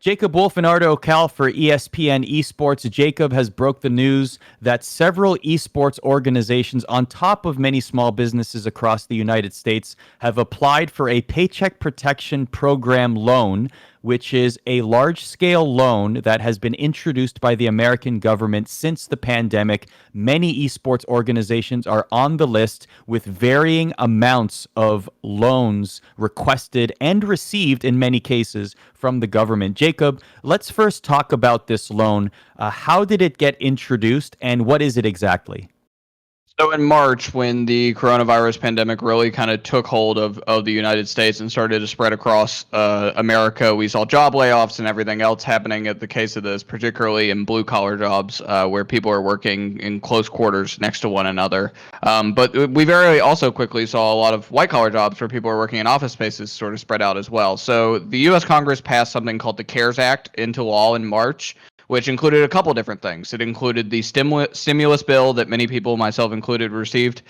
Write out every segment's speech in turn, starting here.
Jacob Wolf and Arda Ocal for ESPN Esports. Jacob has broke the news that several esports organizations, on top of many small businesses across the United States, have applied for a Paycheck Protection Program loan, which is a large-scale loan that has been introduced by the American government since the pandemic. Many esports organizations are on the list with varying amounts of loans requested and received in many cases from the government. Jacob, let's first talk about this loan. How did it get introduced, and what is it exactly? So in March, when the coronavirus pandemic really kind of took hold of the United States and started to spread across America, we saw job layoffs and everything else happening at the case of this, particularly in blue-collar jobs where people are working in close quarters next to one another. But we very also quickly saw a lot of white-collar jobs where people are working in office spaces sort of spread out as well. So the U.S. Congress passed something called the CARES Act into law in March, which included a couple different things. It included the stimulus bill that many people, myself included, received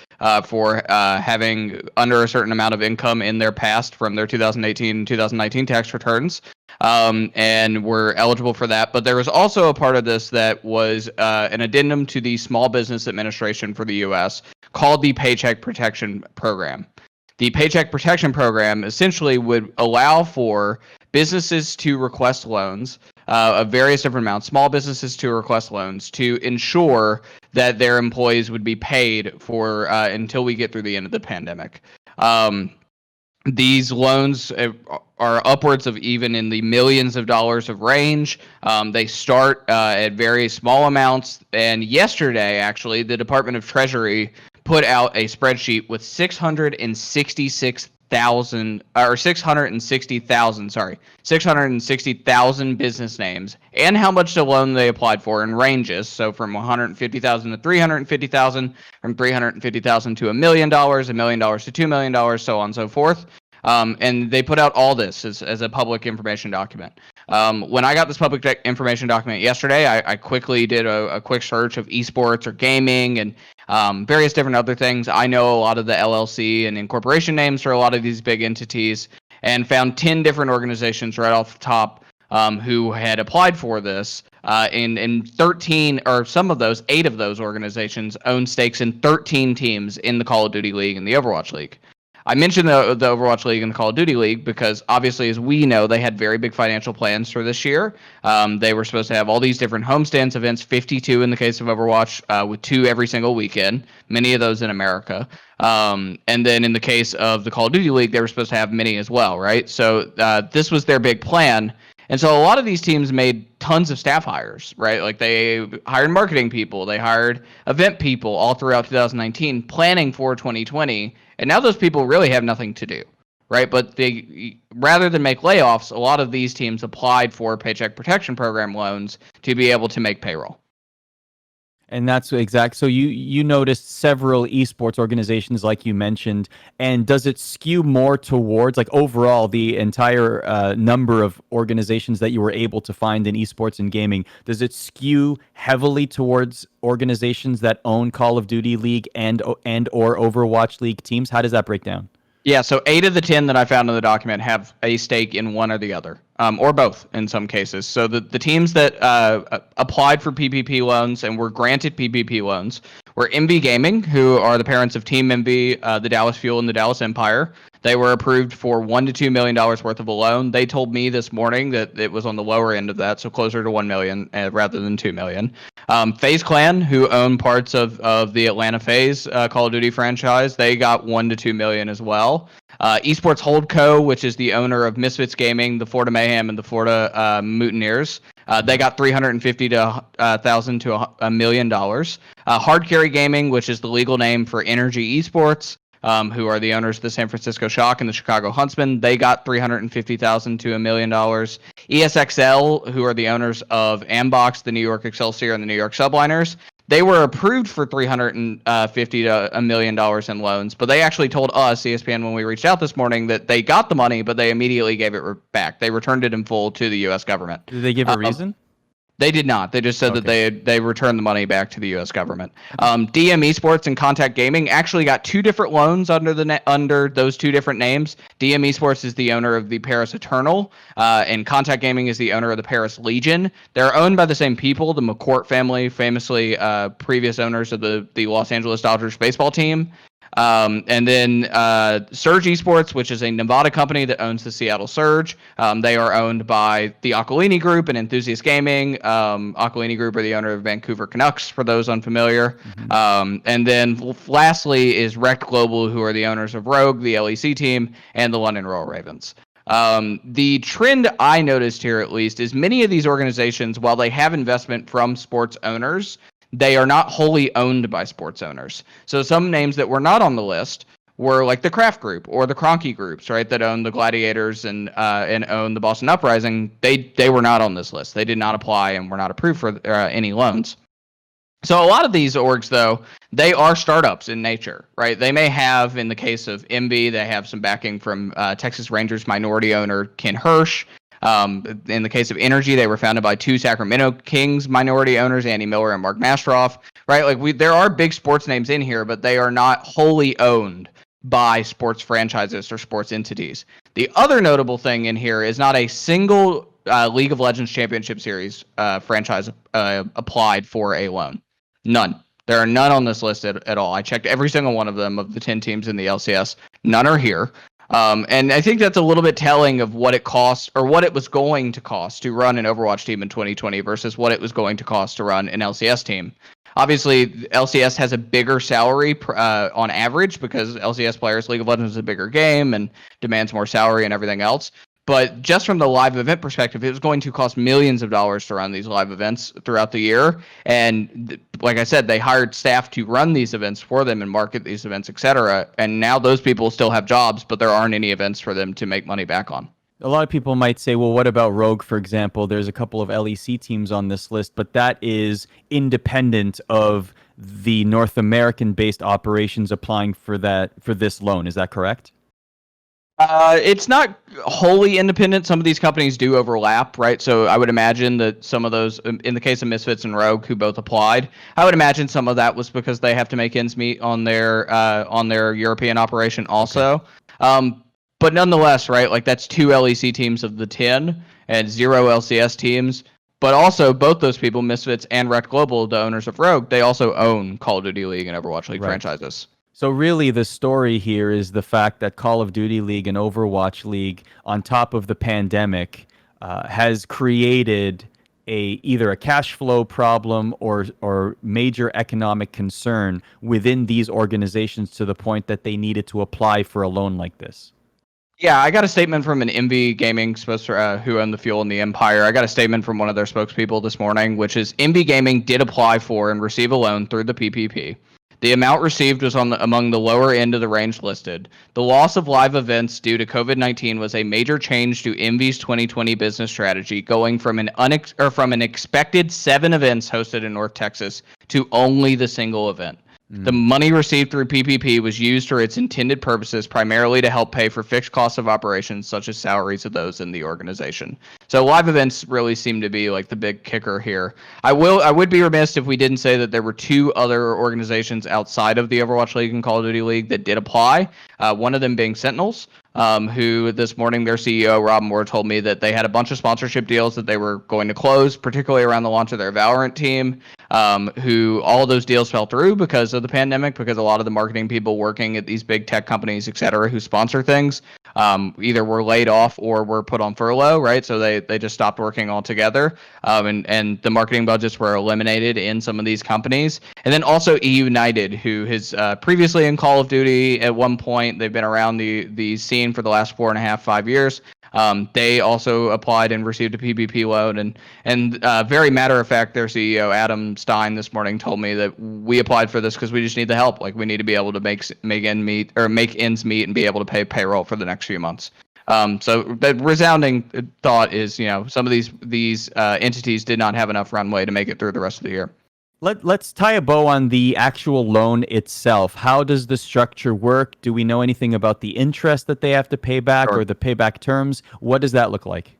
for having under a certain amount of income in their past from their 2018 and 2019 tax returns, and were eligible for that. But there was also a part of this that was an addendum to the Small Business Administration for the U.S. called the Paycheck Protection Program. The Paycheck Protection Program essentially would allow for businesses to request loans of various different amounts, small businesses to request loans to ensure that their employees would be paid for until we get through the end of the pandemic. These loans are upwards of even in the millions of dollars of range. They start at very small amounts. And yesterday, actually, the Department of Treasury put out a spreadsheet with 660,000 business names and how much the loan they applied for in ranges. So from 150,000 to 350,000, from 350,000 to $1 million, $1 million to $2 million, so on and so forth. And they put out all this as a public information document. When I got this public information document yesterday, I quickly did a quick search of esports or gaming and various different other things. I know a lot of the LLC and incorporation names for a lot of these big entities, and found 10 different organizations right off the top who had applied for this. In 13, or some of those, 8 of those organizations own stakes in 13 teams in the Call of Duty League and the Overwatch League. I mentioned the Overwatch League and the Call of Duty League because obviously, as we know, they had very big financial plans for this year. They were supposed to have all these different homestands events, 52 in the case of Overwatch, with 2 every single weekend, many of those in America. And then in the case of the Call of Duty League, they were supposed to have many as well, right? So this was their big plan. And so a lot of these teams made tons of staff hires, right? Like they hired marketing people, they hired event people all throughout 2019, planning for 2020. And now those people really have nothing to do, right? But they, rather than make layoffs, a lot of these teams applied for Paycheck Protection Program loans to be able to make payroll. And that's exact. So you noticed several esports organizations, like you mentioned, and does it skew more towards, like, overall the entire number of organizations that you were able to find in esports and gaming? Does it skew heavily towards organizations that own Call of Duty League and or Overwatch League teams? How does that break down? Yeah, so 8 of the 10 that I found in the document have a stake in one or the other, or both in some cases. So the teams that applied for PPP loans and were granted PPP loans were MV Gaming, who are the parents of Team MV, the Dallas Fuel, and the Dallas Empire. They were approved for $1 to $2 million worth of a loan. They told me this morning that it was on the lower end of that, so closer to $1 million rather than $2 million. FaZe Clan, who own parts of the Atlanta FaZe Call of Duty franchise, they got $1 to $2 million as well. Esports Holdco, which is the owner of Misfits Gaming, the Florida Mayhem, and the Florida Mutineers, they got $350,000 to $1 million. Hard Carry Gaming, which is the legal name for Energy Esports, who are the owners of the San Francisco Shock and the Chicago Huntsmen, they got $350,000 to $1 million. ESXL, who are the owners of Ambox, the New York Excelsior, and the New York Subliners, they were approved for $350,000 to $1 million in loans, but they actually told us, ESPN, when we reached out this morning, that they got the money, but they immediately gave it back. They returned it in full to the U.S. government. Did they give a reason? They did not. They just said that they returned the money back to the U.S. government. DM Esports and Contact Gaming actually got two different loans under those two different names. DM Esports is the owner of the Paris Eternal, and Contact Gaming is the owner of the Paris Legion. They're owned by the same people, the McCourt family, famously previous owners of the Los Angeles Dodgers baseball team. And then Surge Esports, which is a Nevada company that owns the Seattle Surge. They are owned by the Occolini Group and Enthusiast Gaming. Occolini Group are the owner of Vancouver Canucks, for those unfamiliar. And then lastly is Rect Global, who are the owners of Rogue, the LEC team, and the London Royal Ravens. The trend I noticed here, at least, is many of these organizations, while they have investment from sports owners, they are not wholly owned by sports owners. So some names that were not on the list were like the Kraft Group or the Kroenke Groups, right, that own the Gladiators and own the Boston Uprising. They were not on this list. They did not apply and were not approved for any loans. So a lot of these orgs, though, they are startups in nature, right? They may have, in the case of MB, they have some backing from Texas Rangers minority owner Ken Hirsch. In the case of Energy, they were founded by two Sacramento Kings minority owners, Andy Miller and Mark Mastroff, right? Like there are big sports names in here, but they are not wholly owned by sports franchises or sports entities. The other notable thing in here is not a single League of Legends Championship Series franchise applied for a loan. None. There are none on this list at all. I checked every single one of them of the 10 teams in the LCS. None are here. And I think that's a little bit telling of what it costs or what it was going to cost to run an Overwatch team in 2020 versus what it was going to cost to run an LCS team. Obviously, LCS has a bigger salary on average because LCS players, League of Legends is a bigger game and demands more salary and everything else. But just from the live event perspective, it was going to cost millions of dollars to run these live events throughout the year. And like I said, they hired staff to run these events for them and market these events, etc. And now those people still have jobs, but there aren't any events for them to make money back on. A lot of people might say, well, what about Rogue, for example? There's a couple of LEC teams on this list, but that is independent of the North American-based operations applying for this loan. Is that correct? It's not wholly independent. Some of these companies do overlap, right? So I would imagine that some of those, in the case of Misfits and Rogue, who both applied, I would imagine some of that was because they have to make ends meet on their European operation also. Okay. But nonetheless, right, like that's two LEC teams of the 10 and 0 LCS teams. But also, both those people, Misfits and Rect Global, the owners of Rogue, they also own Call of Duty League and Overwatch League franchises. So really the story here is the fact that Call of Duty League and Overwatch League, on top of the pandemic, has created either a cash flow problem or major economic concern within these organizations to the point that they needed to apply for a loan like this. Yeah, I got a statement from an MV Gaming who owned the Fuel and the Empire. I got a statement from one of their spokespeople this morning, which is MV Gaming did apply for and receive a loan through the PPP. The amount received was among the lower end of the range listed. The loss of live events due to COVID-19 was a major change to MV's 2020 business strategy, going from an expected 7 events hosted in North Texas to only the single event. The money received through PPP was used for its intended purposes, primarily to help pay for fixed costs of operations, such as salaries of those in the organization. So live events really seem to be like the big kicker here. I would be remiss if we didn't say that there were 2 other organizations outside of the Overwatch League and Call of Duty League that did apply. One of them being Sentinels, who this morning their CEO, Rob Moore, told me that they had a bunch of sponsorship deals that they were going to close, particularly around the launch of their Valorant team, who all of those deals fell through because of the pandemic, because a lot of the marketing people working at these big tech companies, et cetera, who sponsor things, either were laid off or were put on furlough, right? So they just stopped working altogether. And the marketing budgets were eliminated in some of these companies. And then also E United, who has previously in Call of Duty at one point, they've been around the scene for the last 4.5, 5 years. They also applied and received a PPP loan, and very matter of fact, their CEO Adam Stein this morning told me that we applied for this because we just need the help. Like we need to be able to make ends meet and be able to pay payroll for the next few months. So the resounding thought is, some of these entities did not have enough runway to make it through the rest of the year. Let's tie a bow on the actual loan itself. How does the structure work? Do we know anything about the interest that they have to pay back or the payback terms? What does that look like?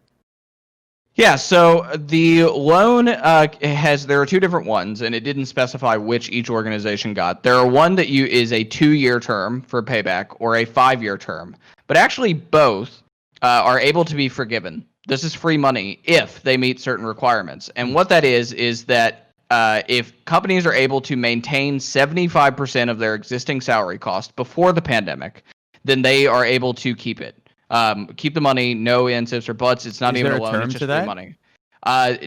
Yeah, so the loan there are two different ones, and it didn't specify which each organization got. There are one that is a 2-year term for payback or a 5-year term, but actually both are able to be forgiven. This is free money if they meet certain requirements, and what that is that if companies are able to maintain 75% of their existing salary cost before the pandemic, then they are able to keep it. Keep the money, no ifs, ands, or buts. It's not Is even there a a loan; it's term to just free that? money.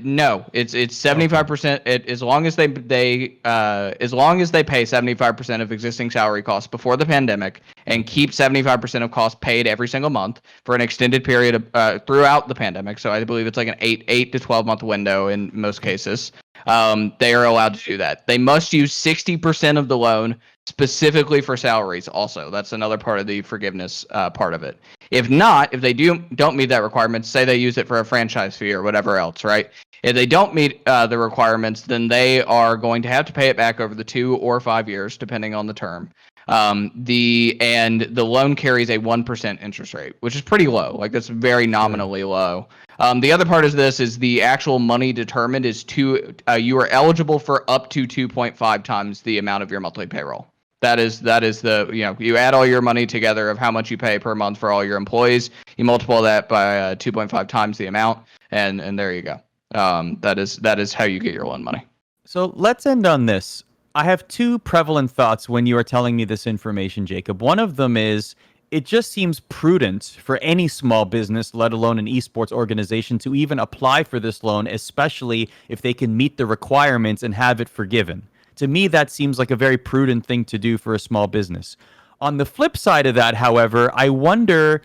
No, it's Okay. 75%. As long as as long as they pay 75% of existing salary costs before the pandemic and Okay. keep 75% of costs paid every single month for an extended period of throughout the pandemic. So I believe it's like an 8 to 12 month window in most Okay. cases. They are allowed to do that. They must use 60% of the loan specifically for salaries. Also, that's another part of the forgiveness part of it. If not, if they don't meet that requirement, say they use it for a franchise fee or whatever else, right? If they don't meet the requirements, then they are going to have to pay it back over the 2 or 5 years, depending on the term. The loan carries a 1% interest rate, which is pretty low. Like that's very Sure. nominally low. The other part of this is the actual money determined is you are eligible for up to 2.5 times the amount of your monthly payroll. That is the you add all your money together of how much you pay per month for all your employees. You multiply that by 2.5 times the amount, and there you go. That is how you get your loan money. So let's end on this. I have two prevalent thoughts when you are telling me this information, Jacob. One of them is it just seems prudent for any small business, let alone an esports organization, to even apply for this loan, especially if they can meet the requirements and have it forgiven. To me, that seems like a very prudent thing to do for a small business. On the flip side of that, however, I wonder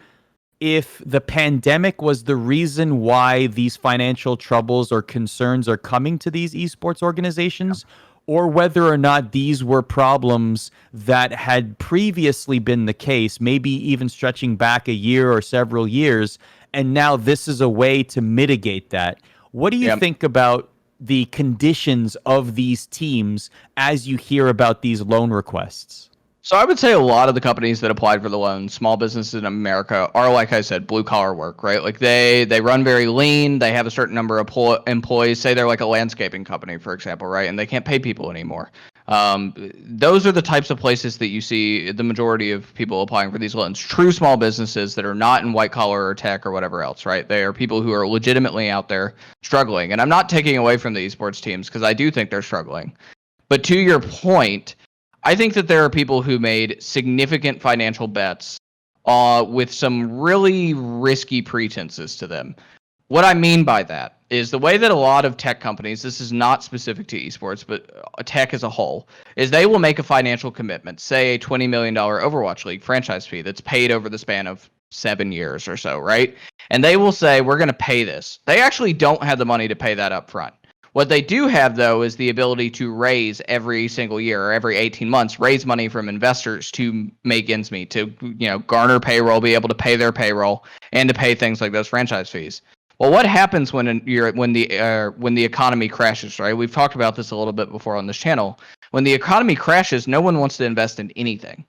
if the pandemic was the reason why these financial troubles or concerns are coming to these esports organizations, or whether or not these were problems that had previously been the case, maybe even stretching back a year or several years, and now this is a way to mitigate that. What do you Yeah. think about the conditions of these teams as you hear about these loan requests? So I would say a lot of the companies that applied for the loan, small businesses in America, are like I said, blue collar work, right? Like they run very lean. They have a certain number of employees. Say they're like a landscaping company, for example, right? And they can't pay people anymore. Those are the types of places that you see the majority of people applying for these loans. True small businesses that are not in white collar or tech or whatever else, right? They are people who are legitimately out there struggling. And I'm not taking away from the esports teams because I do think they're struggling. But to your point, I think that there are people who made significant financial bets with some really risky pretenses to them. What I mean by that is the way that a lot of tech companies, this is not specific to esports, but tech as a whole, is they will make a financial commitment, say a $20 million Overwatch League franchise fee that's paid over the span of 7 years or so, right? And they will say, we're going to pay this. They actually don't have the money to pay that up front. What they do have, though, is the ability to raise every single year or every 18 months, raise money from investors to make ends meet, to garner payroll, be able to pay their payroll, and to pay things like those franchise fees. Well, what happens when the economy crashes, right? We've talked about this a little bit before on this channel. When the economy crashes, no one wants to invest in anything,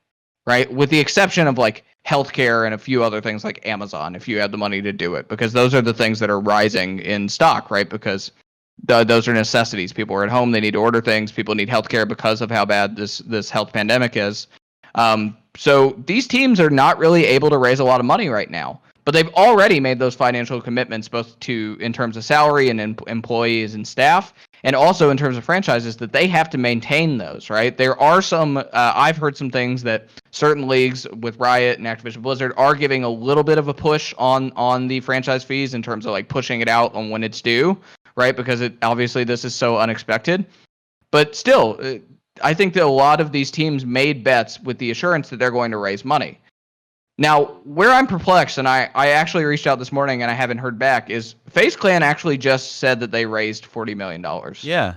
right? With the exception of like healthcare and a few other things like Amazon, if you have the money to do it, because those are the things that are rising in stock, right? Because those are necessities. People are at home; they need to order things. People need healthcare because of how bad this health pandemic is. So these teams are not really able to raise a lot of money right now, but they've already made those financial commitments, both in terms of salary and employees and staff, and also in terms of franchises that they have to maintain those. Right? There are some. I've heard some things that certain leagues with Riot and Activision Blizzard are giving a little bit of a push on the franchise fees in terms of like pushing it out on when it's due, right? Because obviously this is so unexpected. But still, I think that a lot of these teams made bets with the assurance that they're going to raise money. Now, where I'm perplexed, and I actually reached out this morning and I haven't heard back, is FaZe Clan actually just said that they raised $40 million. Yeah.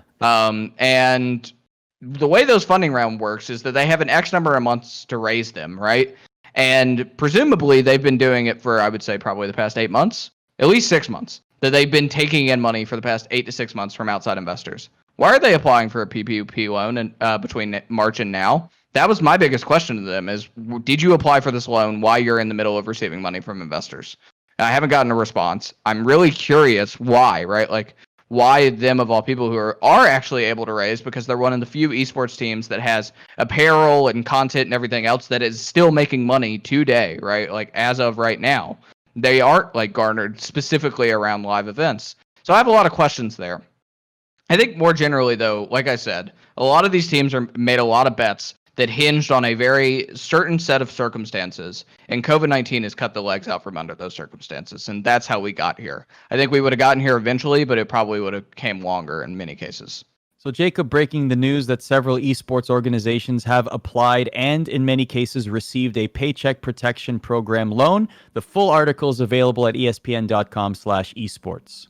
And the way those funding round works is that they have an X number of months to raise them, right? And presumably they've been doing it for, I would say, probably the past 8 months, at least 6 months, that they've been taking in money for the past 8 to 6 months from outside investors. Why are they applying for a PPP loan between March and now? That was my biggest question to them: is did you apply for this loan while you're in the middle of receiving money from investors? I haven't gotten a response. I'm really curious why, right? Like, why them of all people who are actually able to raise, because they're one of the few esports teams that has apparel and content and everything else that is still making money today, right? Like, as of right now, they aren't like garnered specifically around live events. So I have a lot of questions there. I think more generally, though, like I said, a lot of these teams are made a lot of bets that hinged on a very certain set of circumstances, and COVID-19 has cut the legs out from under those circumstances, and that's how we got here. I think we would have gotten here eventually, but it probably would have came longer in many cases. So, Jacob, breaking the news that several esports organizations have applied and, in many cases, received a Paycheck Protection Program loan. The full article is available at espn.com/esports.